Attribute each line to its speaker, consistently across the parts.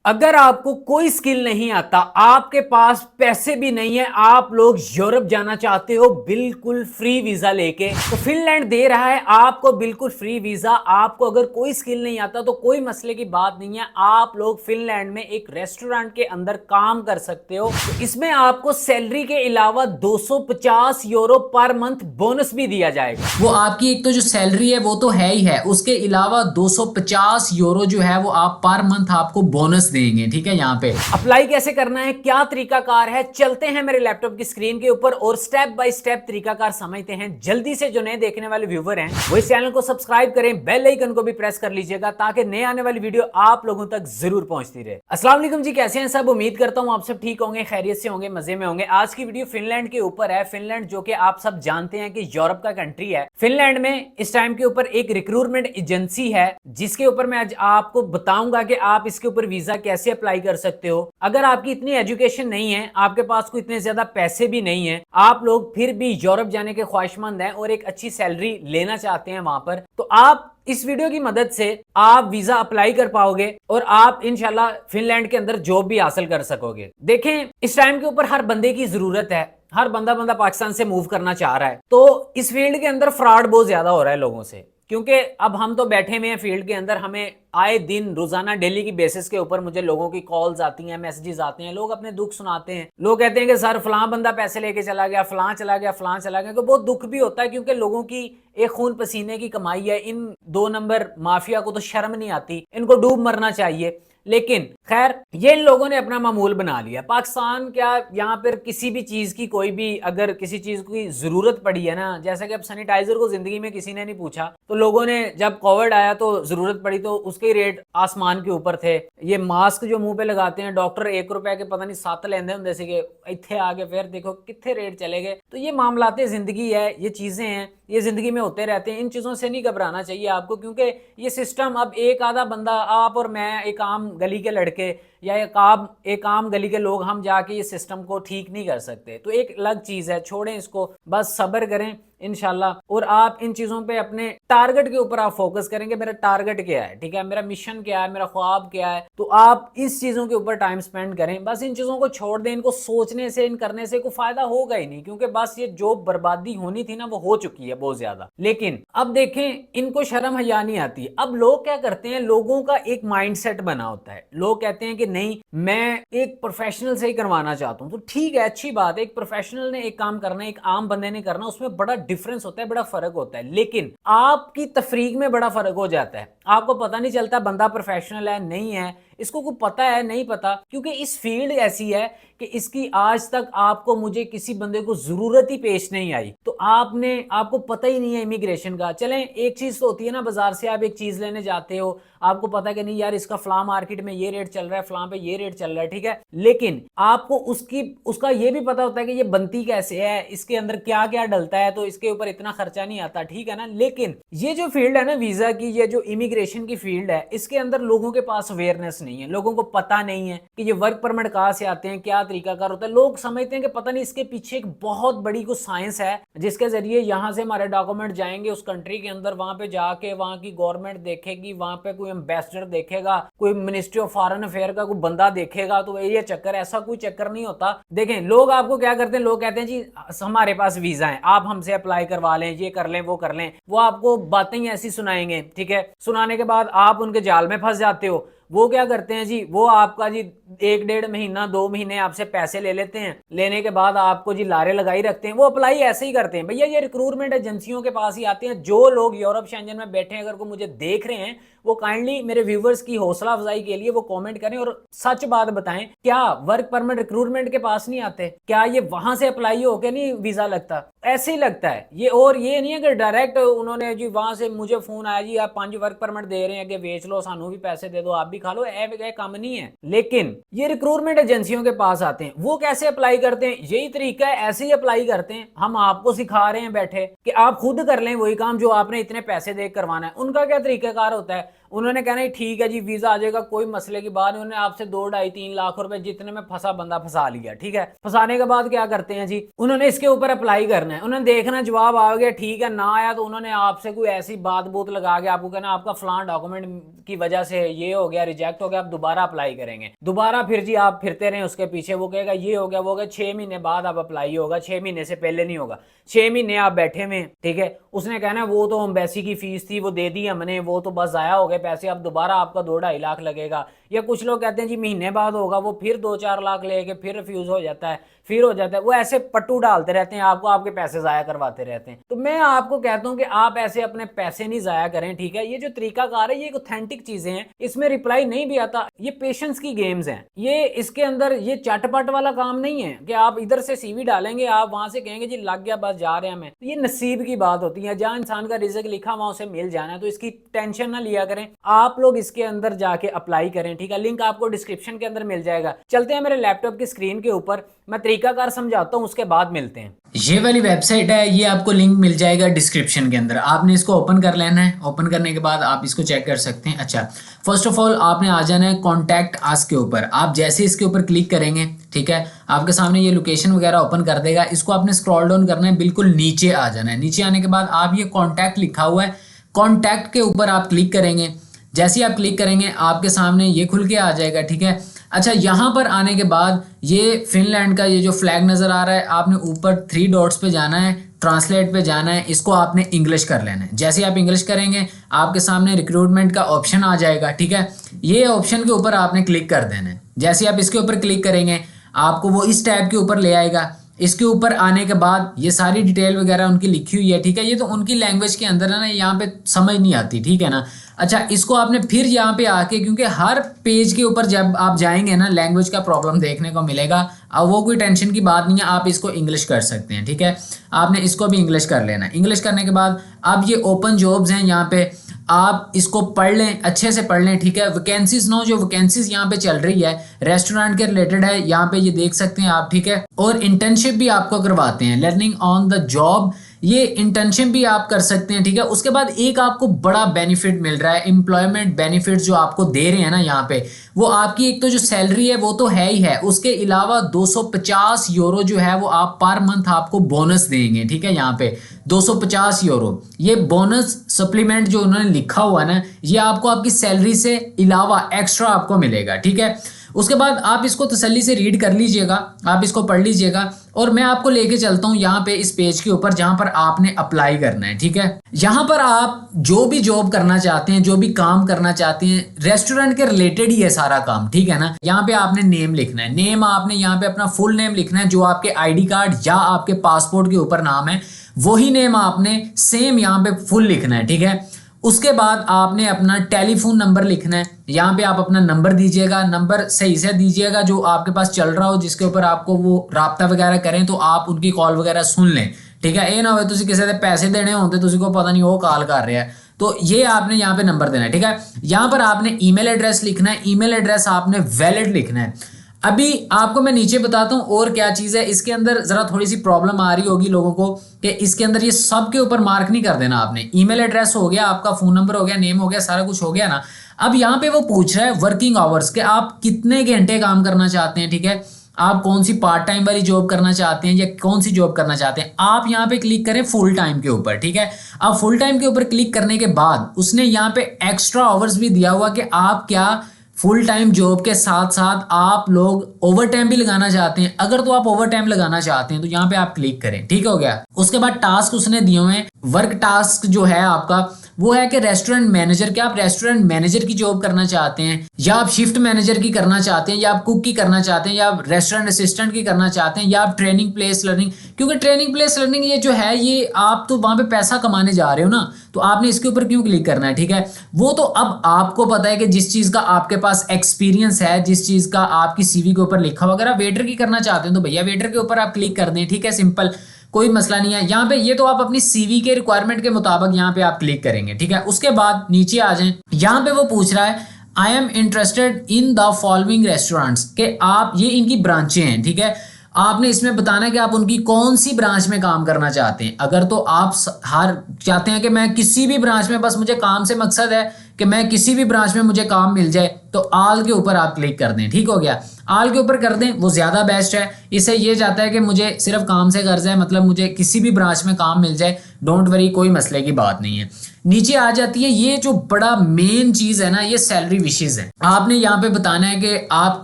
Speaker 1: अगर आपको कोई स्किल नहीं आता, आपके पास पैसे भी नहीं है, आप लोग यूरोप जाना चाहते हो बिल्कुल फ्री वीजा लेके, तो फिनलैंड दे रहा है आपको बिल्कुल फ्री वीजा। आपको अगर कोई स्किल नहीं आता तो कोई मसले की बात नहीं है, आप लोग फिनलैंड में एक रेस्टोरेंट के अंदर काम कर सकते हो। तो इसमें आपको सैलरी के अलावा 250 यूरो पर मंथ बोनस भी दिया जाएगा। वो आपकी एक तो जो सैलरी है वो तो है ही है, उसके अलावा 250 यूरो जो है वो आप पर मंथ आपको बोनस देंगे। ठीक है, यहाँ पे अप्लाई कैसे करना है, क्या तरीकाकार है, चलते हैं मेरे लैपटॉप की स्क्रीन के ऊपर और स्टेप बाय स्टेप तरीकाकार समझते हैं। जल्दी से जो नए देखने वाले व्यूवर हैं वो इस चैनल को सब्सक्राइब करें, बेल आइकन को भी प्रेस कर लीजिएगा ताकि नए आने वाली वीडियो आप लोगों तक जरूर पहुंचती रहे। अस्सलाम वालेकुम जी, कैसे हैं सब? उम्मीद करता हूं आप सब ठीक होंगे, खैरियत से होंगे, मजे में होंगे। आज की वीडियो फिनलैंड के ऊपर है। फिनलैंड जो कि आप सब जानते हैं कि यूरोप का कंट्री है। फिनलैंड में इस टाइम के ऊपर एक रिक्रूटमेंट एजेंसी है जिसके ऊपर मैं आज आपको बताऊंगा कि आप इसके ऊपर वीजा कैसे अप्लाई कर सकते हो। अगर आपकी इतनी एजुकेशन नहीं है, आपके पास कोई इतने ज्यादा पैसे भी नहीं है, आप लोग फिर भी यूरोप जाने के ख्वाहिशमंद हैं और एक अच्छी सैलरी लेना चाहते हैं वहां पर, तो आप इस वीडियो की मदद से आप वीजा अप्लाई कर पाओगे और आप इंशाल्लाह फिनलैंड के अंदर जॉब भी हासिल कर सकोगे। देखें, इस टाइम के ऊपर हर बंदे की जरूरत है, हर बंदा पाकिस्तान से मूव करना चाह रहा है। तो इस फील्ड के अंदर फ्रॉड बहुत ज्यादा हो रहा है लोगों से, क्योंकि अब हम तो बैठे हुए हैं फील्ड के अंदर, हमें आए दिन रोजाना डेली की बेसिस के ऊपर मुझे लोगों की कॉल्स आती हैं, मैसेजेस आते हैं, लोग अपने दुख सुनाते हैं। लोग कहते हैं कि सर फलां बंदा पैसे लेके चला गया, फलां चला गया, फलां चला गया। तो बहुत दुख भी होता है क्योंकि लोगों की एक खून पसीने की कमाई है। इन 2 नंबर माफिया को तो शर्म नहीं आती, इनको डूब मरना चाहिए। लेकिन खैर, ये इन लोगों ने अपना मामूल बना लिया। पाकिस्तान क्या, यहाँ पर किसी भी चीज की, कोई भी अगर किसी चीज की जरूरत पड़ी है ना, जैसा कि अब सैनिटाइजर को जिंदगी में किसी ने नहीं पूछा, तो लोगों ने जब कोविड आया तो जरूरत पड़ी तो उसके रेट आसमान के ऊपर थे। ये मास्क जो मुंह पे लगाते हैं, डॉक्टर 1 रुपए के पता नहीं 7 लेंदे होंदे सीगे, इत्थे आगे फिर देखो कितने रेट चले गए। तो ये मामलाते जिंदगी है, ये चीजें हैं, ये जिंदगी में होते रहते हैं। इन चीजों से नहीं घबराना चाहिए आपको, क्योंकि ये सिस्टम अब एक आधा बंदा, आप और मैं, एक आम गली के लड़के या एक आम गली के लोग, हम जाके ये सिस्टम को ठीक नहीं कर सकते। तो एक अलग चीज है, छोड़ें इसको, बस सब्र करें इंशाल्लाह। और आप इन चीजों पे अपने टारगेट के ऊपर आप फोकस करेंगे। मेरा टारगेट क्या है, ठीक है, मेरा मिशन क्या है, मेरा ख्वाब क्या है, तो आप इस चीजों के ऊपर टाइम स्पेंड करें। बस इन चीजों को छोड़ दें, इनको सोचने से, इन करने से कोई फायदा होगा ही नहीं, क्योंकि बस ये जो बर्बादी होनी थी ना वो हो चुकी है बहुत ज्यादा। लेकिन अब देखें, इनको शर्म हया नहीं आती। अब लोग क्या करते हैं, लोगों का एक माइंडसेट बना होता है। लोग कहते हैं कि नहीं, मैं एक प्रोफेशनल से ही करवाना चाहता हूं। तो ठीक है, अच्छी बात है, एक प्रोफेशनल ने एक काम करना है, एक आम बंदे ने करना, उसमें बड़ा डिफरेंस होता है, बड़ा फर्क होता है। लेकिन आपकी तफरीक में बड़ा फर्क हो जाता है। आपको पता नहीं चलता बंदा प्रोफेशनल है नहीं है, इसको को पता है नहीं पता, क्योंकि इस फील्ड ऐसी है कि इसकी आज तक आपको, मुझे किसी बंदे को जरूरत ही पेश नहीं आई। तो आपको पता ही नहीं है इमिग्रेशन का। चलें, एक चीज तो होती है ना, बाजार से आप एक चीज लेने जाते हो, आपको पता है कि नहीं यार, इसका फलां मार्केट में ये रेट चल रहा है, फलां पे ये रेट चल रहा है, ठीक है, लेकिन आपको उसका ये भी पता होता है कि ये बनती कैसे है, इसके अंदर क्या क्या डलता है, तो इसके ऊपर इतना खर्चा नहीं आता, ठीक है ना। लेकिन ये जो फील्ड है ना वीजा की, ये जो इमिग्रेशन की फील्ड है, इसके अंदर लोगों के पास अवेयरनेस नहीं है। लोगों को पता नहीं है कि ये वर्क परमिट कहां से आते हैं, क्या तरीकाकार होता है। लोग समझते हैं कि पता नहीं, इसके पीछे एक बहुत बड़ी कुछ साइंस है जिसके जरिए यहां से हमारे डॉक्यूमेंट जाएंगे उस कंट्री के अंदर, वहां पे जाके वहां की गवर्नमेंट देखेगी, वहां पे कोई एम्बेसडर देखेगा, कोई मिनिस्ट्री ऑफ फॉरेन अफेयर का कोई बंदा देखेगा, तो ये चक्कर। ऐसा कोई चक्कर नहीं होता। देखें, लोग आपको क्या करते हैं, लोग कहते हैं जी हमारे पास वीजा है, आप हमसे अप्लाई करवा लें, ये कर लें, वो कर लें। वो आपको बातें ही ऐसी सुनाएंगे, ठीक है, सुनाने के बाद आप उनके जाल में फंस जाते हो। वो क्या करते हैं जी, वो आपका जी 1 डेढ़ महीना 2 महीने आपसे पैसे ले लेते हैं, लेने के बाद आपको जी लारे लगाई रखते हैं। वो अप्लाई ऐसे ही करते हैं भैया, ये रिक्रूटमेंट एजेंसियों के पास ही आते हैं। जो लोग यूरोप शेंजन में बैठे हैं, अगर को मुझे देख रहे हैं, वो काइंडली मेरे व्यूवर्स की हौसला अफजाई के लिए वो कमेंट करें और सच बात बताएं, क्या वर्क परमिट रिक्रूटमेंट के पास नहीं आते? क्या ये वहां से अप्लाई होके नहीं वीजा लगता? ऐसे ही लगता है ये। और ये नहीं है कि डायरेक्ट उन्होंने जी वहां से मुझे फोन आया, जी आप 5 वर्क परमिट दे रहे हैं, कि बेच लो, सानू भी पैसे दे दो, आप भी खा लो, काम नहीं है। लेकिन ये रिक्रूटमेंट एजेंसियों के पास आते हैं। वो कैसे अप्लाई करते हैं, यही तरीका है, ऐसे ही अप्लाई करते हैं। हम आपको सिखा रहे हैं बैठे कि आप खुद कर लें वही काम जो आपने इतने पैसे दे करवाना है। उनका क्या तरीकाकार होता है, उन्होंने कहना है ठीक है जी वीजा आ जाएगा, कोई मसले की बात नहीं। उन्होंने आपसे 2-2.5-3 लाख रुपए जितने में फंसा बंदा फंसा लिया, ठीक है। फंसाने के बाद क्या करते हैं जी, उन्होंने इसके ऊपर अप्लाई करना है, उन्होंने देखना जवाब आ गया, ठीक है, ना आया तो उन्होंने आपसे कोई ऐसी बात बूत लगा के आपको कहना आपका फलान डॉक्यूमेंट की वजह से ये हो गया, रिजेक्ट हो गया, आप दोबारा अप्लाई करेंगे। दोबारा फिर जी आप फिरते रहे उसके पीछे, वो कहेगा ये हो गया वो हो गया, 6 महीने बाद आप अप्लाई होगा, 6 महीने से पहले नहीं होगा। 6 महीने आप बैठे हुए, ठीक है, उसने कहना वो तो एम्बेसी की फीस थी वो दे दी हमने, वो तो बस जाया हो गए पैसे, अब दोबारा आपका 2-2.5 लाख लगेगा। या कुछ लोग कहते हैं जी महीने बाद होगा, वो फिर 2-4 लाख लेके फिर रिफ्यूज हो जाता है, फिर हो जाता है। वो ऐसे पट्टू डालते रहते हैं आपको, आपके पैसे जाया करवाते रहते हैं। तो मैं आपको कहता हूं कि आप ऐसे अपने पैसे नहीं जाया करें, ठीक है। ये जो तरीकाकार है ये ऑथेंटिक चीजें हैं, इसमें रिप्लाई नहीं भी आता, ये पेशेंस की गेम्स हैं। ये इसके अंदर ये चटपट वाला काम नहीं है कि आप इधर से सीवी डालेंगे, आप वहां से कहेंगे जी लग गया बस जा रहे हैं हमें। ये नसीब की बात होती है, जहां इंसान का रिज़्क लिखा वहां उसे मिल जाना है, तो इसकी टेंशन ना लिया करें। आप लोग इसके अंदर जाके अप्लाई करें, ठीक है। लिंक आपको डिस्क्रिप्शन के अंदर मिल जाएगा। चलते हैं मेरे लैपटॉप की स्क्रीन के ऊपर, मैं तरीकाकार समझाता हूं, उसके बाद मिलते हैं।
Speaker 2: ये वाली वेबसाइट है, ये आपको लिंक मिल जाएगा डिस्क्रिप्शन के अंदर। आपने इसको ओपन कर लेना है, ओपन करने के बाद आप इसको चेक कर सकते हैं। अच्छा, फर्स्ट ऑफ ऑल आपने आ जाना है कॉन्टैक्ट अस के ऊपर। आप जैसे इसके ऊपर क्लिक करेंगे, ठीक है, आपके सामने ये लोकेशन वगैरह ओपन कर देगा। इसको आपने स्क्रॉल डाउन करना है, बिल्कुल नीचे आ जाना है। नीचे आने के बाद आप ये कॉन्टैक्ट लिखा हुआ है, कॉन्टैक्ट के ऊपर आप क्लिक करेंगे। जैसे ही आप क्लिक करेंगे आपके सामने ये खुल के आ जाएगा, ठीक है। अच्छा, यहाँ पर आने के बाद ये फिनलैंड का ये जो फ्लैग नज़र आ रहा है, आपने ऊपर 3 डॉट्स पे जाना है, ट्रांसलेट पे जाना है, इसको आपने इंग्लिश कर लेना है। जैसे आप इंग्लिश करेंगे आपके सामने रिक्रूटमेंट का ऑप्शन आ जाएगा, ठीक है। ये ऑप्शन के ऊपर आपने क्लिक कर देना है। जैसे आप इसके ऊपर क्लिक करेंगे आपको वो इस टैब के ऊपर ले आएगा। इसके ऊपर आने के बाद ये सारी डिटेल वगैरह उनकी लिखी हुई है, ठीक है। ये तो उनकी लैंग्वेज के अंदर है ना, यहाँ पे समझ नहीं आती, ठीक है ना। अच्छा, इसको आपने फिर यहाँ पे आके, क्योंकि हर पेज के ऊपर जब आप जाएंगे ना लैंग्वेज का प्रॉब्लम देखने को मिलेगा। अब वो कोई टेंशन की बात नहीं है, आप इसको इंग्लिश कर सकते हैं, ठीक है। आपने इसको भी इंग्लिश कर लेना है। इंग्लिश करने के बाद अब ये ओपन जॉब्स हैं, यहाँ पे आप इसको पढ़ लें, अच्छे से पढ़ लें, ठीक है। वैकेंसीज नो, जो वैकेंसीज यहाँ पे चल रही है रेस्टोरेंट के रिलेटेड है, यहाँ पे ये देख सकते हैं आप, ठीक है। और इंटर्नशिप भी आपको करवाते हैं, लर्निंग ऑन द जॉब, ये इंटर्नशिप भी आप कर सकते हैं, ठीक है। उसके बाद एक आपको बड़ा बेनिफिट मिल रहा है, एम्प्लॉयमेंट बेनिफिट जो आपको दे रहे हैं ना यहाँ पे, वो आपकी एक तो जो सैलरी है वो तो है ही है, उसके अलावा 250 यूरो जो है वो आप पर मंथ आपको बोनस देंगे, ठीक है। यहाँ पे 250 यूरो ये बोनस सप्लीमेंट जो उन्होंने लिखा हुआ है ना, ये आपको आपकी सैलरी से अलावा एक्स्ट्रा आपको मिलेगा, ठीक है। उसके बाद आप इसको तसल्ली से रीड कर लीजिएगा, आप इसको पढ़ लीजिएगा। और मैं आपको लेके चलता हूँ यहाँ पे इस पेज के ऊपर जहाँ पर आपने अप्लाई करना है, ठीक है। यहाँ पर आप जो भी जॉब करना चाहते हैं, जो भी काम करना चाहते हैं, रेस्टोरेंट के रिलेटेड ही है सारा काम, ठीक है ना। यहाँ पे आपने नेम लिखना है, नेम आपने यहाँ पे अपना फुल नेम लिखना है, जो आपके आईडी कार्ड या आपके पासपोर्ट के ऊपर नाम है वही नेम आपने सेम यहाँ पे फुल लिखना है, ठीक है। उसके बाद आपने अपना टेलीफोन नंबर लिखना है, यहाँ पे आप अपना नंबर दीजिएगा, नंबर सही से दीजिएगा जो आपके पास चल रहा हो, जिसके ऊपर आपको वो राब्ता वगैरह करें तो आप उनकी कॉल वगैरह सुन लें, ठीक है। ये ना हो तुसी किसी से पैसे देने होते तुसी को पता नहीं वो कॉल कर रहा है, तो ये आपने यहाँ पे नंबर देना है, ठीक है। यहाँ पर आपने ईमेल एड्रेस लिखना है, ईमेल एड्रेस आपने वैलिड लिखना है। अभी आपको मैं नीचे बताता हूँ और क्या चीज़ है इसके अंदर, जरा थोड़ी सी प्रॉब्लम आ रही होगी लोगों को कि इसके अंदर ये सब के ऊपर मार्क नहीं कर देना आपने। ईमेल एड्रेस हो गया, आपका फोन नंबर हो गया, नेम हो गया, सारा कुछ हो गया ना। अब यहाँ पे वो पूछ रहा है वर्किंग आवर्स के, आप कितने घंटे काम करना चाहते हैं, ठीक है। आप कौन सी पार्ट टाइम वाली जॉब करना चाहते हैं या कौन सी जॉब करना चाहते हैं, आप यहाँ पे क्लिक करें फुल टाइम के ऊपर, ठीक है। अब फुल टाइम के ऊपर क्लिक करने के बाद उसने यहाँ पे एक्स्ट्रा आवर्स भी दिया हुआ कि आप क्या फुल टाइम जॉब के साथ साथ आप लोग ओवर टाइम भी लगाना चाहते हैं। अगर तो आप ओवर टाइम लगाना चाहते हैं तो यहाँ पे आप क्लिक करें, ठीक हो गया। उसके बाद टास्क उसने दिए हुए हैं, वर्क टास्क जो है आपका वो है कि रेस्टोरेंट मैनेजर, क्या आप रेस्टोरेंट मैनेजर की जॉब करना चाहते हैं या आप शिफ्ट मैनेजर की करना चाहते हैं या आप कुक की करना चाहते हैं या आप रेस्टोरेंट असिस्टेंट की करना चाहते हैं या आप ट्रेनिंग प्लेस लर्निंग, क्योंकि ट्रेनिंग प्लेस लर्निंग ये जो है ये आप तो वहां पे पैसा कमाने जा रहे हो ना, तो आपने इसके ऊपर क्यों क्लिक करना है, ठीक है। वो तो अब आपको पता है कि जिस चीज का आपके पास एक्सपीरियंस है, जिस चीज का आपकी सीवी के ऊपर लिखा हुआ, अगर आप वेटर की करना चाहते हैं तो भैया वेटर के ऊपर आप क्लिक कर दें, ठीक है, सिंपल, कोई मसला नहीं है। यहाँ पे ये तो आप अपनी सीवी के रिक्वायरमेंट के मुताबिक यहाँ पे आप क्लिक करेंगे, ठीक है। उसके बाद नीचे आ जाएं, यहाँ पे वो पूछ रहा है I am interested in the following restaurants, के आप ये इनकी ब्रांचें हैं, ठीक है। आपने इसमें बताना है कि आप उनकी कौन सी ब्रांच में काम करना चाहते हैं। अगर तो आप हर चाहते हैं कि मैं किसी भी ब्रांच में, बस मुझे काम से मकसद है कि मैं किसी भी ब्रांच में मुझे काम मिल जाए तो आल के ऊपर आप क्लिक कर दें। ठीक हो गया, आल के ऊपर कर दें, वो ज़्यादा बेस्ट है। इससे ये जाता है कि मुझे सिर्फ काम से गर्ज है, मतलब मुझे किसी भी ब्रांच में काम मिल जाए, डोंट वरी, कोई मसले की बात नहीं है। नीचे आ जाती है ये जो बड़ा मेन चीज़ है ना, ये सैलरी विशेज़ है। आपने यहाँ पे बताना है कि आप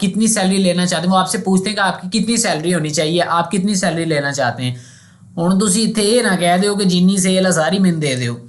Speaker 2: कितनी सैलरी लेना चाहते हैं। वो आपसे पूछते हैं कि आपकी कितनी सैलरी होनी चाहिए, आप कितनी सैलरी लेना चाहते हैं। हुण तुसीं इत्थे ये ना कह दो कि जिन्नी सेल है सारी मैनूं दे दो।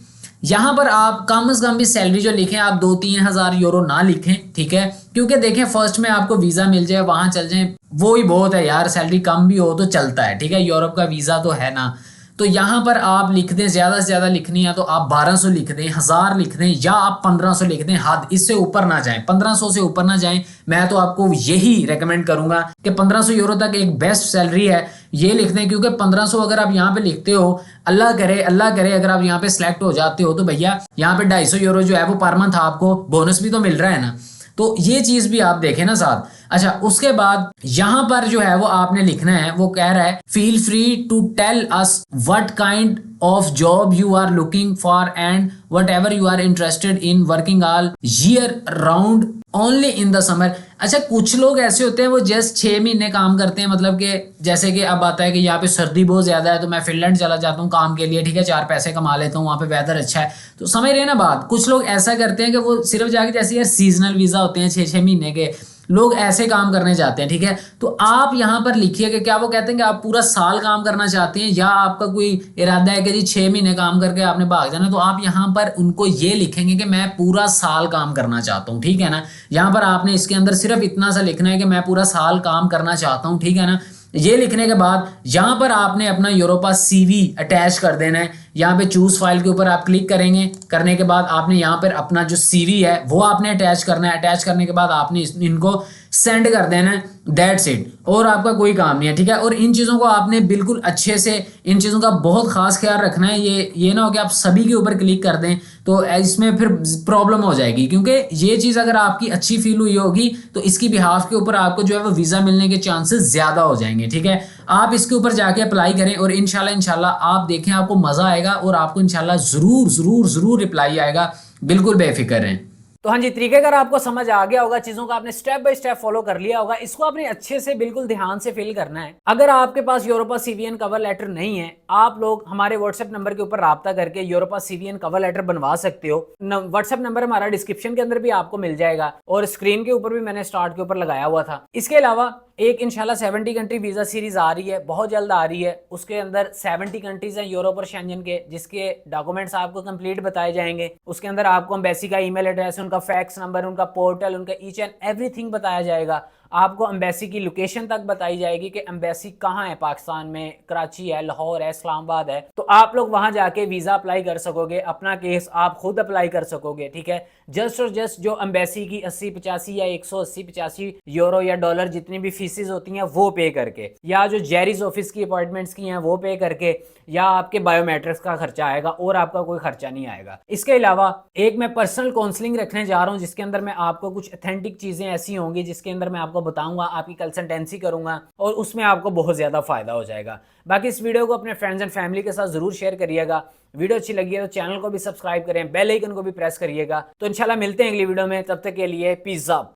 Speaker 2: यहाँ पर आप कम से कम भी सैलरी जो लिखें, आप 2-3 हज़ार यूरो ना लिखें, ठीक है, क्योंकि देखें फर्स्ट में आपको वीज़ा मिल जाए, वहाँ चल जाए, वो ही बहुत है यार। सैलरी कम भी हो तो चलता है, ठीक है, यूरोप का वीज़ा तो है ना। तो यहाँ पर आप लिख दें, ज़्यादा से ज़्यादा लिखनी है तो आप 1200 लिख दें, 1000 लिख दें, या आप 1500 लिख दें। हद इससे ऊपर ना जाएं, 1500 से ऊपर ना जाएं। मैं तो आपको यही रेकमेंड करूंगा कि 1500 यूरो तक एक बेस्ट सैलरी है, ये लिख दें। क्योंकि 1500 अगर आप यहाँ पे लिखते हो, अल्लाह करे अगर आप यहाँ पे सिलेक्ट हो जाते हो, तो भैया यहाँ पे 250 यूरो जो है वो पर मंथ आपको बोनस भी तो मिल रहा है ना। तो ये चीज भी आप देखें ना साथ। अच्छा, उसके बाद यहां पर जो है वो आपने लिखना है, वो कह रहा है feel free to tell us what kind of job you are looking for and whatever you are interested in working all year round only in the summer. अच्छा, कुछ लोग ऐसे होते हैं वो जस्ट 6 महीने काम करते हैं, मतलब कि जैसे कि अब आता है कि यहाँ पे सर्दी बहुत ज्यादा है तो मैं फिनलैंड चला जाता हूँ काम के लिए, ठीक है, 4 पैसे कमा लेता हूँ, वहाँ पे वेदर अच्छा है। तो समझ रहे हैं ना बात। कुछ लोग ऐसा करते हैं कि वो सिर्फ जाके, जैसे यार सीजनल वीजा होते हैं 6-6 महीने के, लोग ऐसे काम करने जाते हैं, ठीक है। तो आप यहाँ पर लिखिए कि क्या वो कहते हैं कि आप पूरा साल काम करना चाहते हैं, या आपका कोई इरादा है कि जी 6 महीने काम करके आपने भाग जाना। तो आप यहाँ पर उनको ये लिखेंगे कि मैं पूरा साल काम करना चाहता हूँ, ठीक है ना। यहाँ पर आपने इसके अंदर सिर्फ इतना सा लिखना है कि मैं पूरा साल काम करना चाहता हूँ, ठीक है ना। ये लिखने के बाद यहाँ पर आपने अपना यूरोपा सीवी अटैच कर देना है। यहाँ पे चूज फाइल के ऊपर आप क्लिक करेंगे, करने के बाद आपने यहाँ पर अपना जो सीवी है वो आपने अटैच करना है। अटैच करने के बाद आपने इनको सेंड कर देना है, दैट्स इट, और आपका कोई काम नहीं है, ठीक है। और इन चीज़ों को आपने बिल्कुल अच्छे से, इन चीज़ों का बहुत खास ख्याल रखना है। ये ना हो कि आप सभी के ऊपर क्लिक कर दें तो इसमें फिर प्रॉब्लम हो जाएगी, क्योंकि ये चीज़ अगर आपकी अच्छी फील हुई होगी तो इसकी बिहाफ के ऊपर आपको जो है वो वीज़ा मिलने के चांसेस ज़्यादा हो जाएंगे, ठीक है। आप इसके ऊपर जाके अप्लाई करें और इंशाल्लाह आप देखें, आपको मज़ा आएगा और आपको इंशाल्लाह ज़रूर रिप्लाई आएगा, बिल्कुल बेफिक्र रहें।
Speaker 1: तो हाँ जी, तरीकेकार आपको समझ आ गया होगा, चीजों का आपने स्टेप बाय स्टेप फॉलो कर लिया होगा। इसको आपने अच्छे से बिल्कुल ध्यान से फिल करना है। अगर आपके पास यूरोपा सीवीएन कवर लेटर नहीं है, आप लोग हमारे व्हाट्सएप नंबर के ऊपर राब्ता करके यूरोपा सीवीएन कवर लेटर बनवा सकते हो। व्हाट्सएप नंबर हमारा डिस्क्रिप्शन के अंदर भी आपको मिल जाएगा और स्क्रीन के ऊपर भी मैंने स्टार्ट के ऊपर लगाया हुआ था। इसके अलावा एक इंशाल्लाह 70 कंट्री वीजा सीरीज आ रही है, बहुत जल्द आ रही है। उसके अंदर 70 कंट्रीज हैं यूरोप और शेंजन के, जिसके डॉक्यूमेंट्स आपको कंप्लीट बताए जाएंगे। उसके अंदर आपको एम्बेसी का ईमेल एड्रेस, उनका फैक्स नंबर, उनका पोर्टल, उनका ईच एंड एवरीथिंग बताया जाएगा। आपको एम्बेसी की लोकेशन तक बताई जाएगी कि एम्बेसी कहाँ है पाकिस्तान में, कराची है, लाहौर है, इस्लामाबाद है। तो आप लोग वहां जाके वीजा अप्लाई कर सकोगे, अपना केस आप खुद अप्लाई कर सकोगे, ठीक है। जस्ट और जस्ट जो एम्बेसी की 80-85 या 180-85 यूरो या डॉलर जितनी भी फीसिस होती हैं वो पे करके, या जो जेरिस ऑफिस की अपॉइंटमेंट्स की हैं वो पे करके, या आपके बायोमेट्रिक्स का खर्चा आएगा और आपका कोई खर्चा नहीं आएगा। इसके अलावा एक मैं पर्सनल काउंसलिंग रखने जा रहा हूँ, जिसके अंदर मैं आपको कुछ ऑथेंटिक चीजें ऐसी होंगी जिसके अंदर मैं आपको बताऊंगा, आपकी कंसल्टेंसी करूंगा और उसमें आपको बहुत ज्यादा फायदा हो जाएगा। बाकी इस वीडियो को अपने फ्रेंड्स एंड फैमिली के साथ जरूर शेयर करिएगा। वीडियो अच्छी लगी है तो चैनल को भी सब्सक्राइब करें, बेल आइकन को भी प्रेस करिएगा। तो इंशाल्लाह मिलते हैं अगली वीडियो में, तब तक के लिए पीस अप।